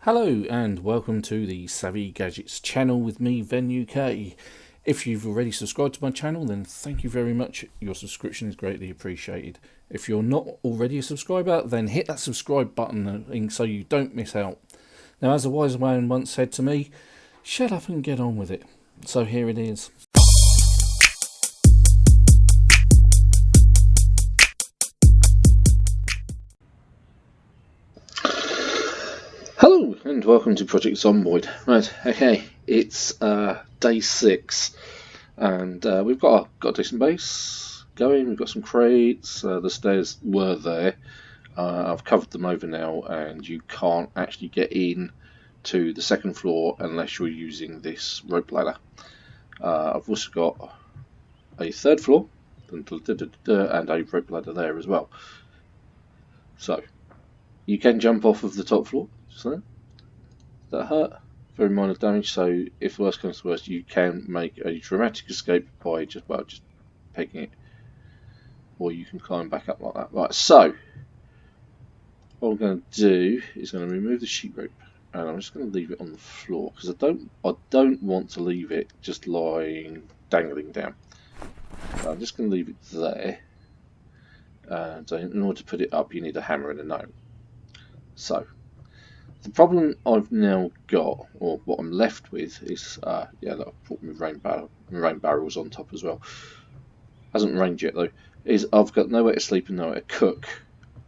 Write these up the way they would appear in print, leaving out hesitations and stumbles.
Hello and welcome to the Savvy Gadgets channel with me, Ven UK. If you've already subscribed to my channel, then thank you very much. Your subscription is greatly appreciated. If you're not already a subscriber, then hit that subscribe button so you don't miss out. Now, as a wise man once said to me, shut up and get on with it. So here it is. Hello and welcome to Project Zomboid. Right, okay, it's day 6 and we've got a decent base going. We've got some crates, the stairs were there. I've covered them over now and you can't actually get in to the second floor unless you're using this rope ladder. I've also got a third floor and a rope ladder there as well. So you can jump off of the top floor. So that hurt, very minor damage, so if worst comes to worst you can make a dramatic escape by just pegging it, or you can climb back up like that. Right, so what I'm going to do is going to remove the sheet rope and I'm just going to leave it on the floor because I don't want to leave it just lying dangling down. So I'm just going to leave it there, and in order to put it up you need a hammer and a nail. So the problem I've now got, or what I'm left with, is yeah, look, I've put my rain barrels on top as well. Hasn't rained yet though. Is I've got nowhere to sleep and nowhere to cook,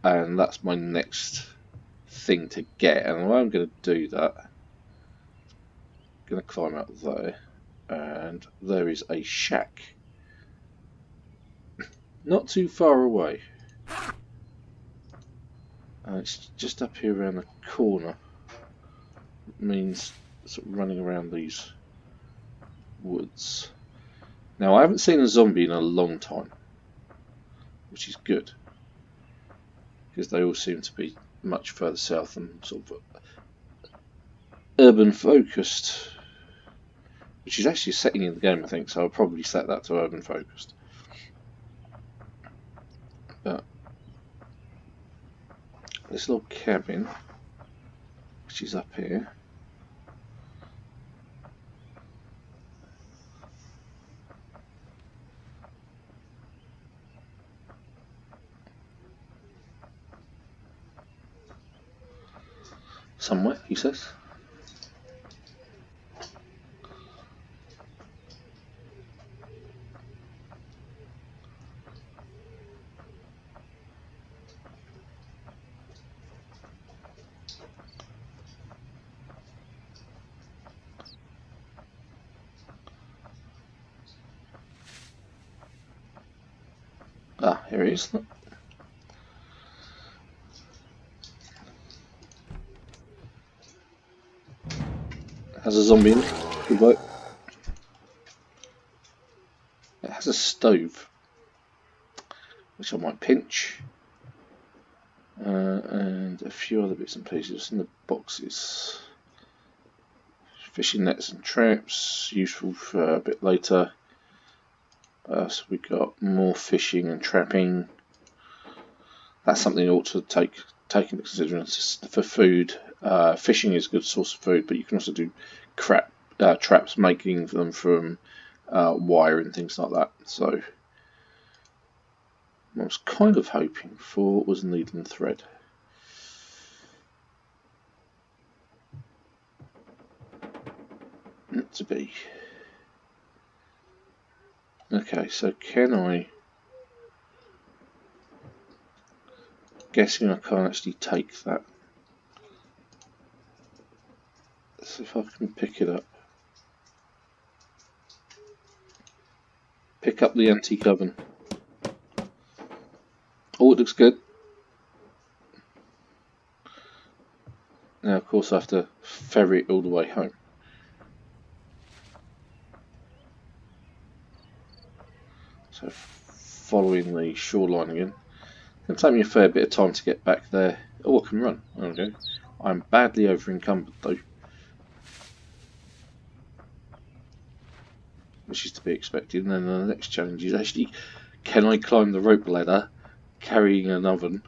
and that's my next thing to get. And the way I'm going to do that, I'm going to climb up there, and there is a shack not too far away. It's just up here around the corner. It means sort of running around these woods. Now I haven't seen a zombie in a long time, which is good, because they all seem to be much further south and sort of urban focused, which is actually a setting in the game I think, so I'll probably set that to urban focused. But this little cabin, which is up here, somewhere, he says. Ah, here he is. Has a zombie in it. Good work. It has a stove, which I might pinch, and a few other bits and pieces in the boxes. Fishing nets and traps, useful for a bit later. So we got more fishing and trapping. That's something you ought to take into consideration for food. Fishing is a good source of food, but you can also do traps, making them from wire and things like that. So I was kind of hoping for was needle and thread. Not to be. Okay, so can I? Guessing I can't actually take that. Let's see if I can pick it up. Pick up the antique oven. Oh, it looks good. Now, of course, I have to ferry it all the way home. So, following the shoreline again. It's going to take me a fair bit of time to get back there. Oh, I can run. There we go. I'm badly over encumbered though, which is to be expected. And then the next challenge is actually, can I climb the rope ladder carrying an oven?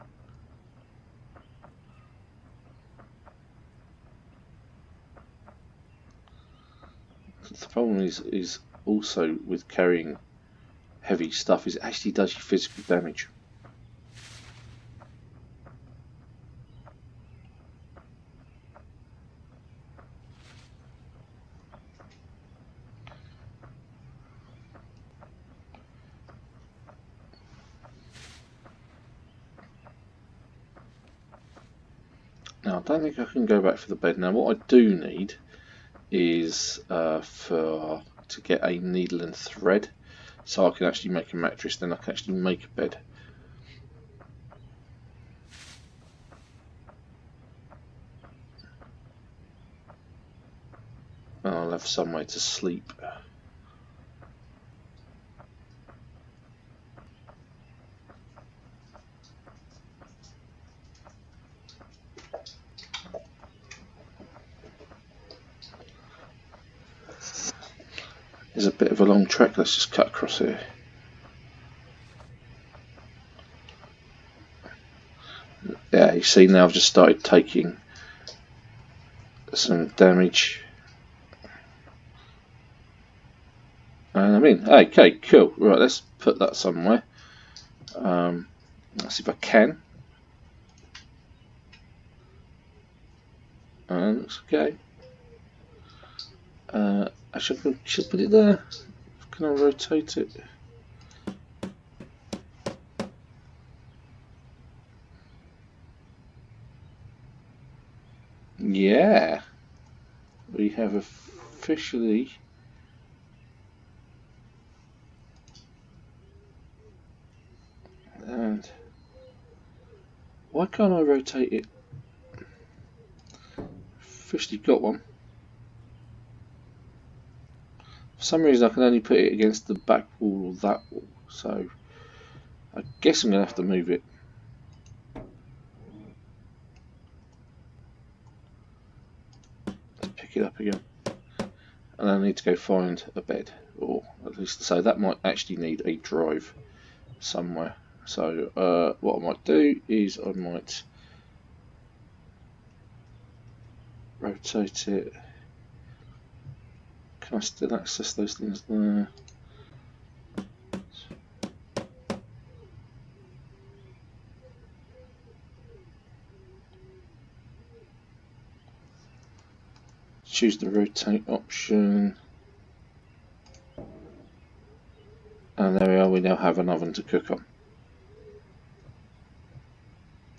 the problem is also with carrying heavy stuff is it actually does you physical damage. Now I don't think I can go back for the bed. Now what I do need is to get a needle and thread, so I can actually make a mattress. Then I can actually make a bed. And I'll have somewhere to sleep. There's a bit of a long track, let's just cut across here. Yeah, you see now I've just started taking some damage. And I'm in. Okay, cool. Right, let's put that somewhere. Let's see if I can. Looks okay. I should put it there. Can I rotate it? Yeah, we have officially and why can't I rotate it? Officially got one. For some reason I can only put it against the back wall or that wall, so I guess I'm going to have to move it. Let's pick it up again. And I need to go find a bed, or at least so that might actually need a drive somewhere. So what I might do is I might rotate it. Can I still access those things there? Choose the rotate option. And there we are, we now have an oven to cook on.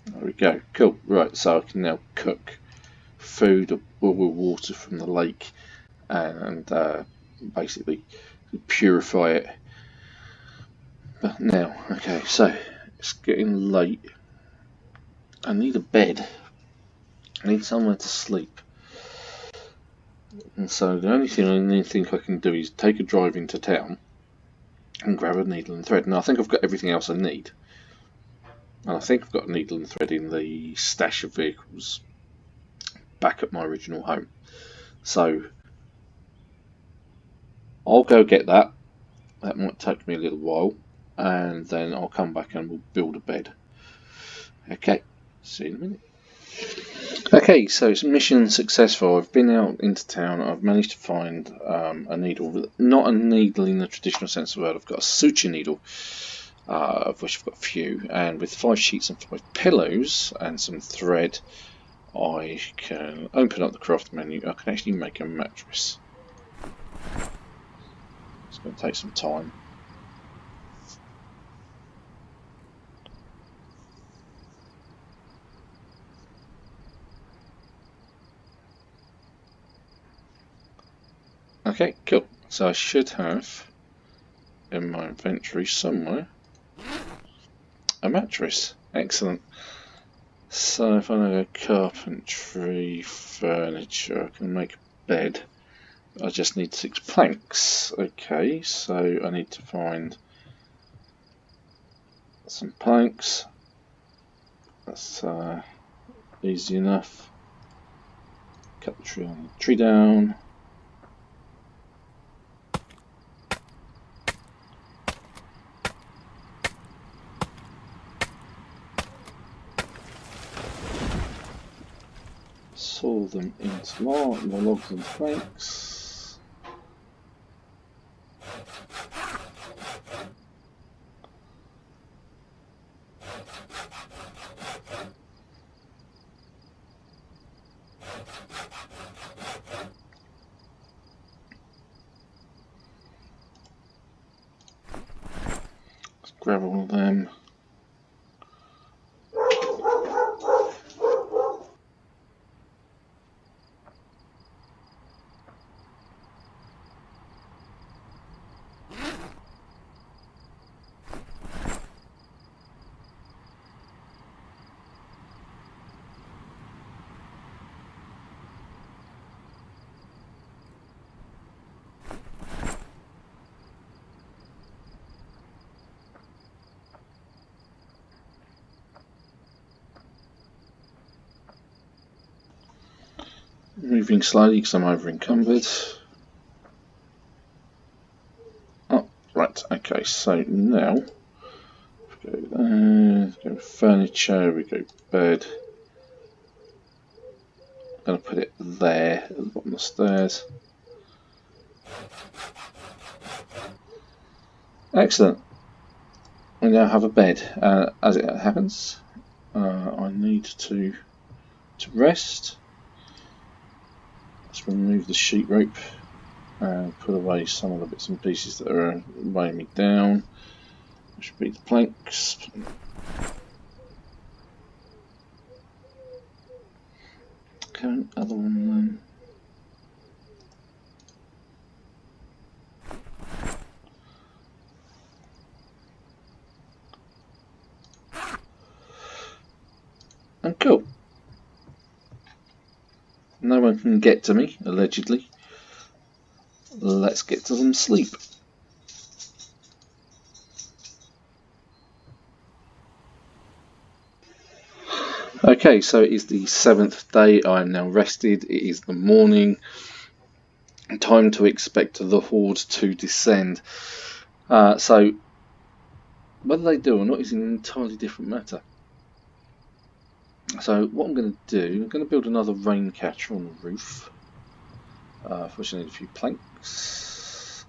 There we go, cool. Right, so I can now cook food or water from the lake and basically purify it. But now, okay, so it's getting late. I need a bed. I need somewhere to sleep. And so the only thing I can do is take a drive into town and grab a needle and thread. Now I think I've got everything else I need. And I think I've got a needle and thread in the stash of vehicles back at my original home. So I'll go get that. That might take me a little while, and then I'll come back and we'll build a bed. Okay, see you in a minute. Okay, so it's mission successful. I've been out into town. I've managed to find a needle, not a needle in the traditional sense of the word. I've got a suture needle, of which I've got a few, and with 5 sheets and 5 pillows and some thread, I can open up the craft menu. I can actually make a mattress. It's going to take some time. Okay, cool. So I should have in my inventory somewhere a mattress. Excellent. So if I go carpentry, furniture, I can make a bed. I just need 6 planks. Okay, so I need to find some planks. That's easy enough. Cut the tree down. Saw them into the logs and planks. Let's grab all of them. Moving slowly because I'm over encumbered. Oh, right, okay, so now we go there, go furniture, we go bed. I'm going to put it there at the bottom of the stairs. Excellent. We now have a bed. As it happens, I need to rest. Let's remove the sheet rope and put away some of the bits and pieces that are weighing me down. Which would be the planks. Okay, other one then. And cool. No one can get to me, allegedly. Let's get to some sleep. Okay, so it is the 7th day. I am now rested. It is the morning. Time to expect the horde to descend. So, whether they do or not is an entirely different matter. So, what I'm going to do, I'm going to build another rain catcher on the roof. First, I need a few planks.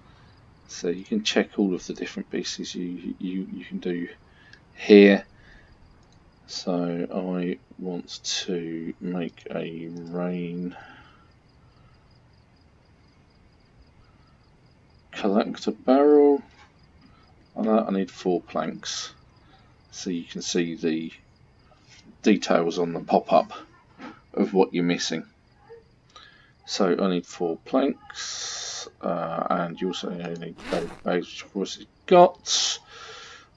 So you can check all of the different pieces you can do here. So I want to make a rain collector barrel. On that I need 4 planks, so you can see the details on the pop-up of what you're missing. So I need 4 planks, and you also need bags, which of course it's got,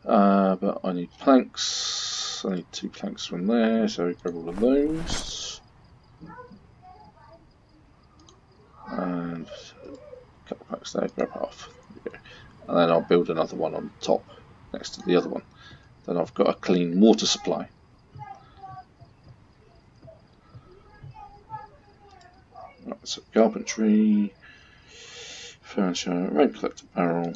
but I need planks. I need 2 planks from there, so we grab all of those. And a couple of planks there, grab half. There we go. And then I'll build another one on top next to the other one. Then I've got a clean water supply. Right, so carpentry, furniture, rain collector barrel.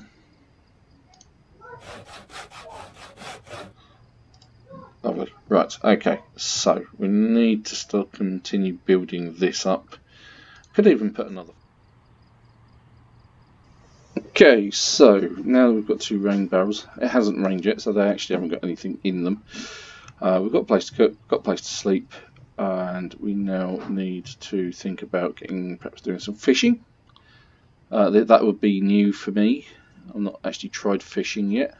Lovely. Right, okay, so we need to still continue building this up. Could even put another. Okay, so now we've got 2 rain barrels. It hasn't rained yet, so they actually haven't got anything in them. We've got a place to cook, got a place to sleep, and we now need to think about perhaps doing some fishing. That would be new for me. I've not actually tried fishing yet.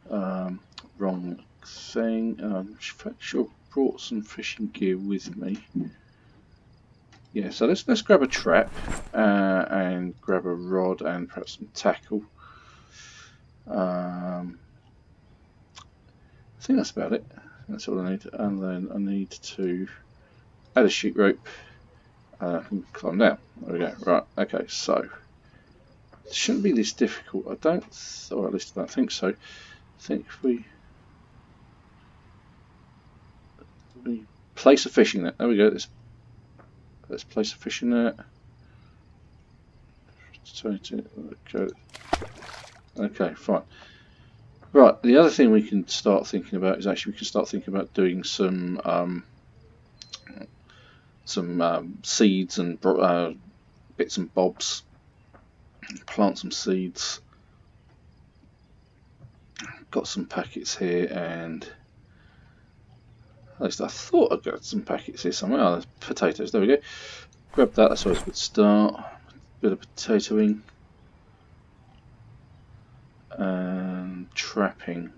Wrong thing. I'm sure I brought some fishing gear with me. Yeah, so let's grab a trap and grab a rod and perhaps some tackle. I think that's about it. That's all I need. And then I need to add a sheet rope and climb down. There we go. Right, okay, so it shouldn't be this difficult. Or at least I don't think so. I think if we place a fishing net. There we go. Let's place a fishing net. Okay, fine. Right, the other thing we can start thinking about is actually we can start thinking about doing some seeds and bits and bobs. Plant some seeds. Got some packets here, and At least I thought I got some packets here somewhere. Oh, there's potatoes. There we go. Grab that. That's always a good start. Bit of potatoing and trapping.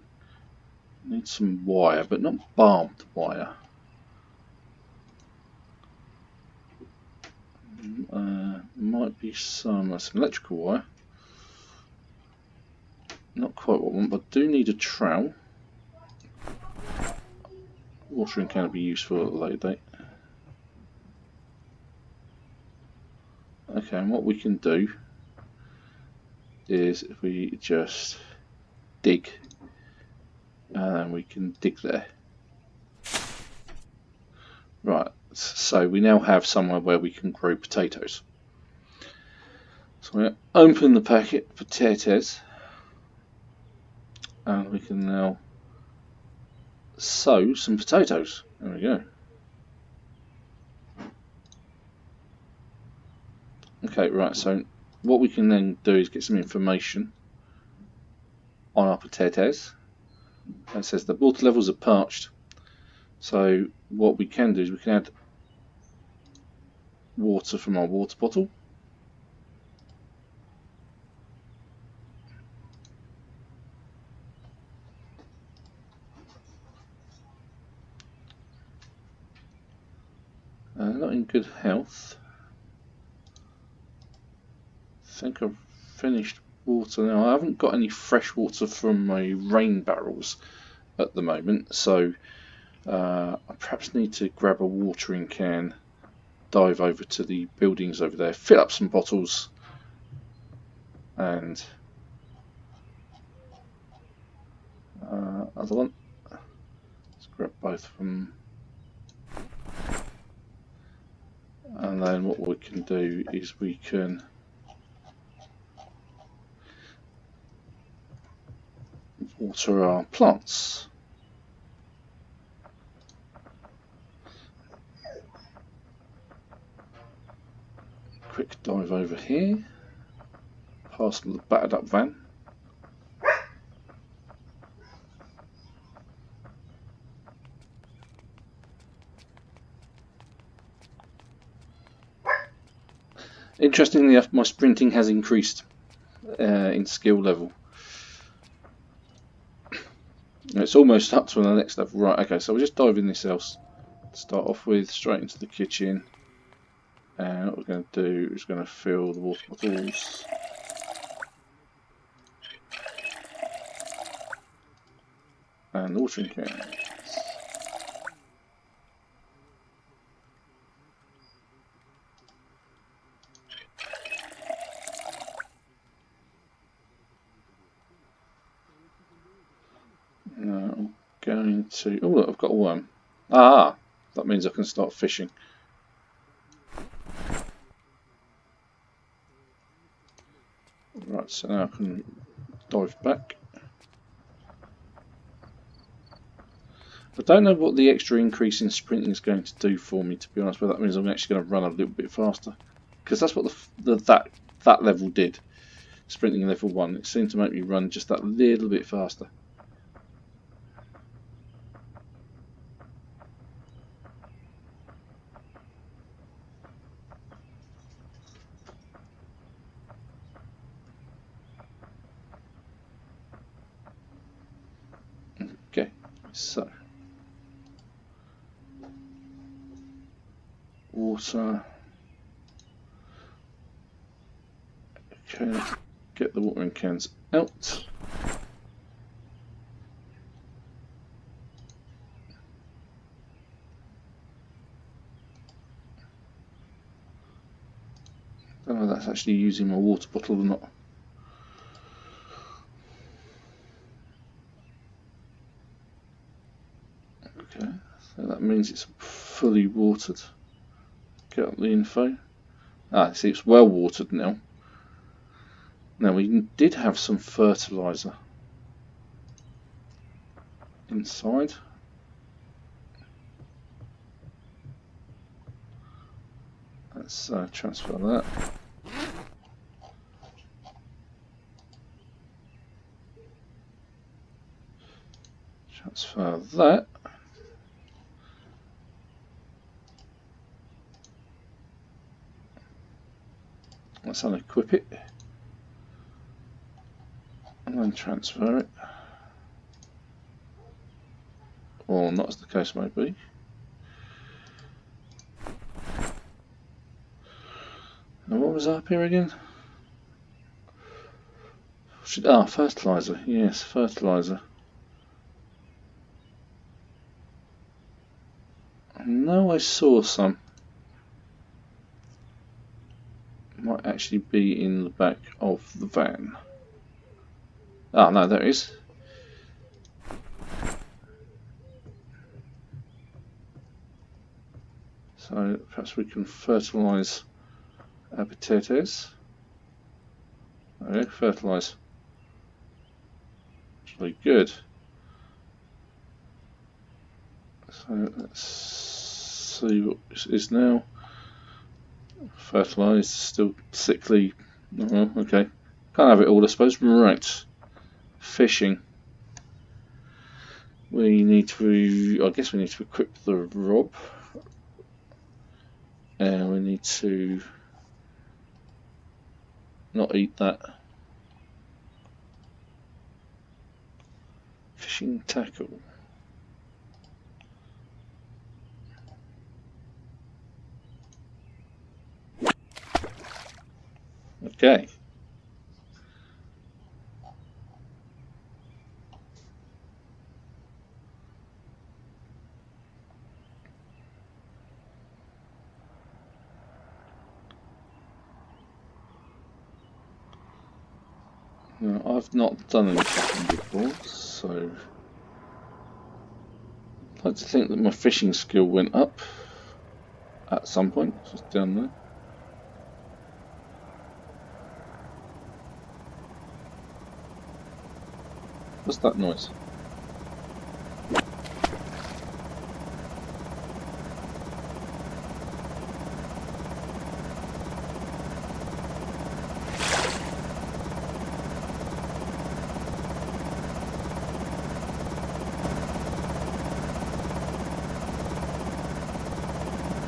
Need some wire, but not barbed wire. Might be some electrical wire. Not quite what I want, but I do need a trowel. Watering can be useful at a later date. Okay, and what we can do is if we just dig, and we can dig there. Right, so we now have somewhere where we can grow potatoes. So I'm going to open the packet potatoes, and we can now sow some potatoes. There we go. Okay, right, so what we can then do is get some information on our potatoes. It says the water levels are parched. So what we can do is we can add water from our water bottle. Not in good health. I think I've finished water now. I haven't got any fresh water from my rain barrels at the moment, so I perhaps need to grab a watering can, dive over to the buildings over there, fill up some bottles, and other one. Let's grab both of them. And then what we can do is we can water our plants. Quick dive over here, past the battered up van. Interestingly, my sprinting has increased in skill level. It's almost up to the next level. Right, okay, so we'll just dive in this house. Start off with straight into the kitchen. And what we're going to do is going to fill the water bottles. And the watering cans. Now I'm going to... Oh, look, I've got a worm. Ah, that means I can start fishing. Right, so now I can dive back. I don't know what the extra increase in sprinting is going to do for me, to be honest, but that means I'm actually going to run a little bit faster. Because that's what that level did. Sprinting level 1, it seemed to make me run just that little bit faster. Okay, so water. Okay, let's get the watering cans out. I don't know if that's actually using my water bottle or not. Okay, so that means it's fully watered. Get up the info. Ah, see, it's well watered now. Now we did have some fertiliser inside. Let's transfer that. Transfer that. Let's unequip it and then transfer it, or not, as the case may be. And what was up here again? Fertilizer. Yes, fertilizer. No, I saw some. Might actually be in the back of the van. Ah, no, there it is. So perhaps we can fertilise our potatoes. Okay, fertilise. It's really good. So let's see what this is now. Fertilised, still sickly. Oh, okay, can't have it all, I suppose. Right, fishing. We need to, I guess we need to equip the rob. And we need to not eat that. Fishing tackle. Okay. Now, I've not done any fishing before, so I'd like to think that my fishing skill went up at some point, just down there. What's that noise?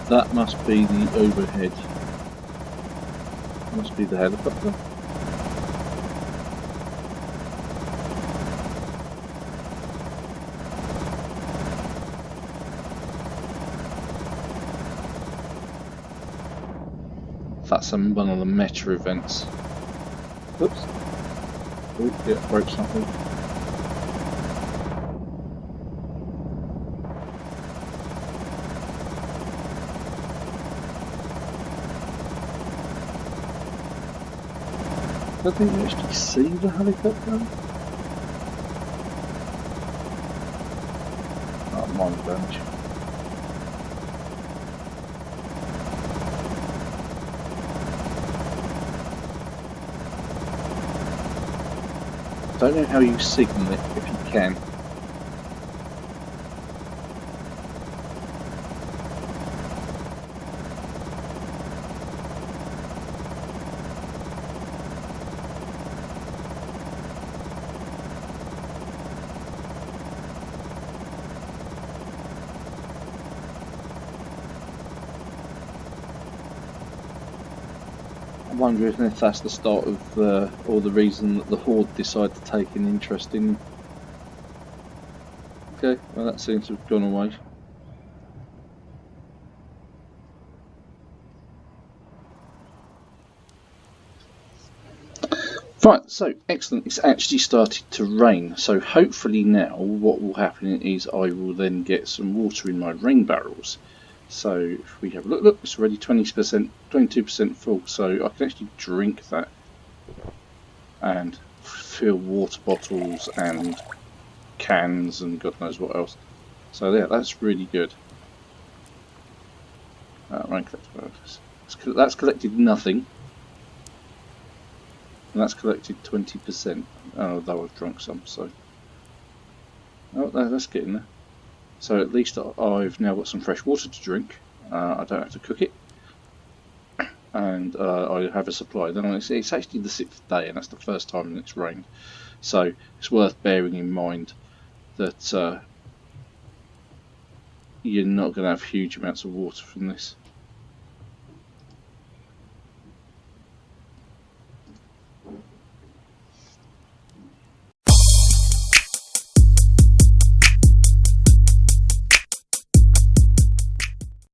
That must be the overhead. Must be the helicopter. That's one of the meta events. Oops. Oh, yeah, broke something. I think you actually see the helicopter. Oh, minor damage. Don't know how you signal it, if you can. I wonder if that's the start of, or the reason that the Horde decided to take an interest in. Okay, well that seems to have gone away. Right, so excellent, it's actually started to rain, so hopefully now what will happen is I will then get some water in my rain barrels. So if we have a look, it's already 20%, 22% full, so I can actually drink that and fill water bottles and cans and God knows what else. So yeah, that's really good. Rain collector, that's collected nothing. And that's collected 20%, although I've drunk some, so. Oh, that's getting there. So at least I've now got some fresh water to drink. I don't have to cook it. And I have a supply. Then it's actually the 6th day, and that's the first time it's rained. So it's worth bearing in mind that you're not going to have huge amounts of water from this.